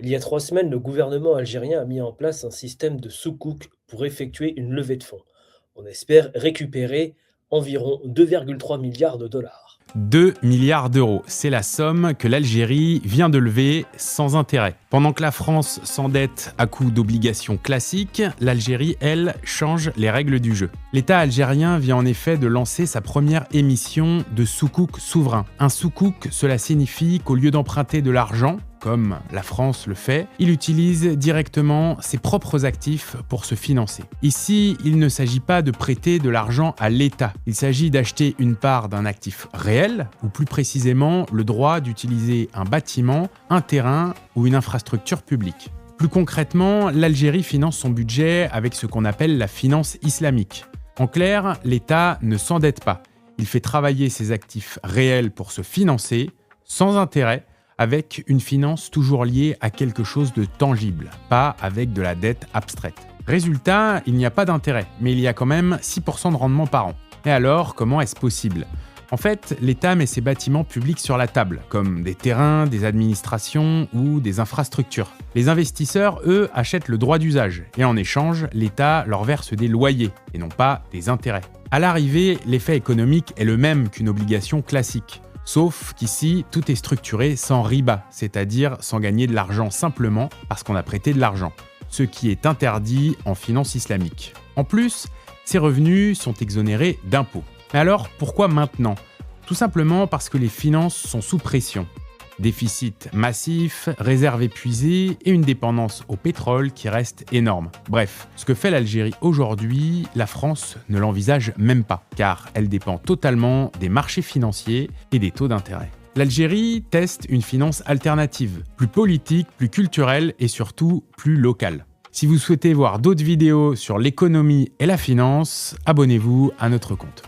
Il y a 3 semaines, le gouvernement algérien a mis en place un système de soukouk pour effectuer une levée de fonds. On espère récupérer environ 2,3 milliards de dollars. 2 milliards d'euros, c'est la somme que l'Algérie vient de lever sans intérêt. Pendant que la France s'endette à coups d'obligations classiques, l'Algérie, elle, change les règles du jeu. L'État algérien vient en effet de lancer sa première émission de soukouk souverain. Un soukouk, cela signifie qu'au lieu d'emprunter de l'argent, comme la France le fait, il utilise directement ses propres actifs pour se financer. Ici, il ne s'agit pas de prêter de l'argent à l'État, il s'agit d'acheter une part d'un actif réel, ou plus précisément le droit d'utiliser un bâtiment, un terrain ou une infrastructure publique. Plus concrètement, l'Algérie finance son budget avec ce qu'on appelle la finance islamique. En clair, l'État ne s'endette pas, il fait travailler ses actifs réels pour se financer, sans intérêt, avec une finance toujours liée à quelque chose de tangible, pas avec de la dette abstraite. Résultat, il n'y a pas d'intérêt, mais il y a quand même 6% de rendement par an. Et alors, comment est-ce possible ? En fait, l'État met ses bâtiments publics sur la table, comme des terrains, des administrations ou des infrastructures. Les investisseurs, eux, achètent le droit d'usage, et en échange, l'État leur verse des loyers, et non pas des intérêts. À l'arrivée, l'effet économique est le même qu'une obligation classique. Sauf qu'ici, tout est structuré sans riba, c'est-à-dire sans gagner de l'argent simplement parce qu'on a prêté de l'argent, ce qui est interdit en finance islamique. En plus, ces revenus sont exonérés d'impôts. Mais alors, pourquoi maintenant ? Tout simplement parce que les finances sont sous pression. Déficit massif, réserves épuisées et une dépendance au pétrole qui reste énorme. Bref, ce que fait l'Algérie aujourd'hui, la France ne l'envisage même pas, car elle dépend totalement des marchés financiers et des taux d'intérêt. L'Algérie teste une finance alternative, plus politique, plus culturelle et surtout plus locale. Si vous souhaitez voir d'autres vidéos sur l'économie et la finance, abonnez-vous à notre compte.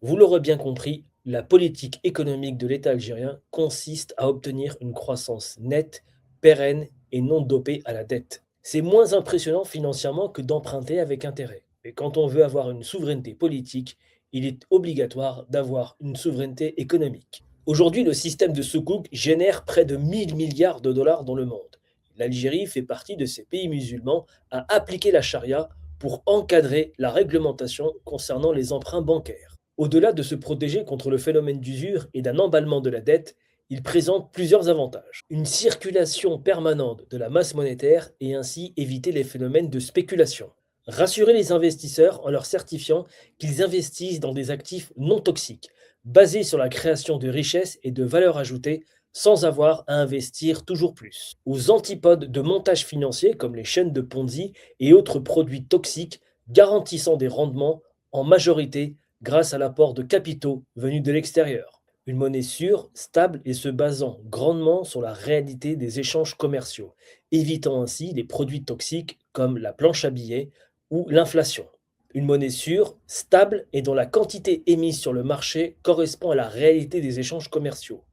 Vous l'aurez bien compris, la politique économique de l'État algérien consiste à obtenir une croissance nette, pérenne et non dopée à la dette. C'est moins impressionnant financièrement que d'emprunter avec intérêt. Et quand on veut avoir une souveraineté politique, il est obligatoire d'avoir une souveraineté économique. Aujourd'hui, le système de soukouk génère près de 1000 milliards de dollars dans le monde. L'Algérie fait partie de ces pays musulmans à appliquer la charia pour encadrer la réglementation concernant les emprunts bancaires. Au-delà de se protéger contre le phénomène d'usure et d'un emballement de la dette, il présente plusieurs avantages. Une circulation permanente de la masse monétaire et ainsi éviter les phénomènes de spéculation. Rassurer les investisseurs en leur certifiant qu'ils investissent dans des actifs non toxiques, basés sur la création de richesses et de valeur ajoutée sans avoir à investir toujours plus. Aux antipodes de montages financiers comme les chaînes de Ponzi et autres produits toxiques garantissant des rendements en majorité grâce à l'apport de capitaux venus de l'extérieur. Une monnaie sûre, stable et se basant grandement sur la réalité des échanges commerciaux, évitant ainsi les produits toxiques comme la planche à billets ou l'inflation. Une monnaie sûre, stable et dont la quantité émise sur le marché correspond à la réalité des échanges commerciaux,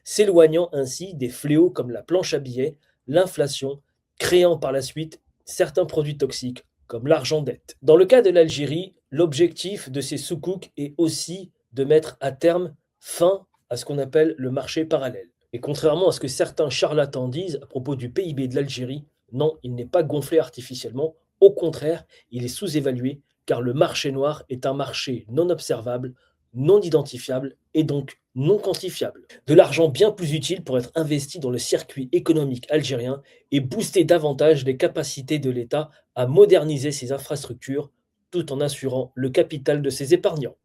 s'éloignant ainsi des fléaux comme la planche à billets, l'inflation, créant par la suite certains produits toxiques comme l'argent-dette. Dans le cas de l'Algérie, l'objectif de ces soukouks est aussi de mettre à terme fin à ce qu'on appelle le marché parallèle. Et contrairement à ce que certains charlatans disent à propos du PIB de l'Algérie, non, il n'est pas gonflé artificiellement. Au contraire, il est sous-évalué car le marché noir est un marché non observable, non identifiable et donc non quantifiable. De l'argent bien plus utile pour être investi dans le circuit économique algérien et booster davantage les capacités de l'État à moderniser ses infrastructures tout en assurant le capital de ses épargnants.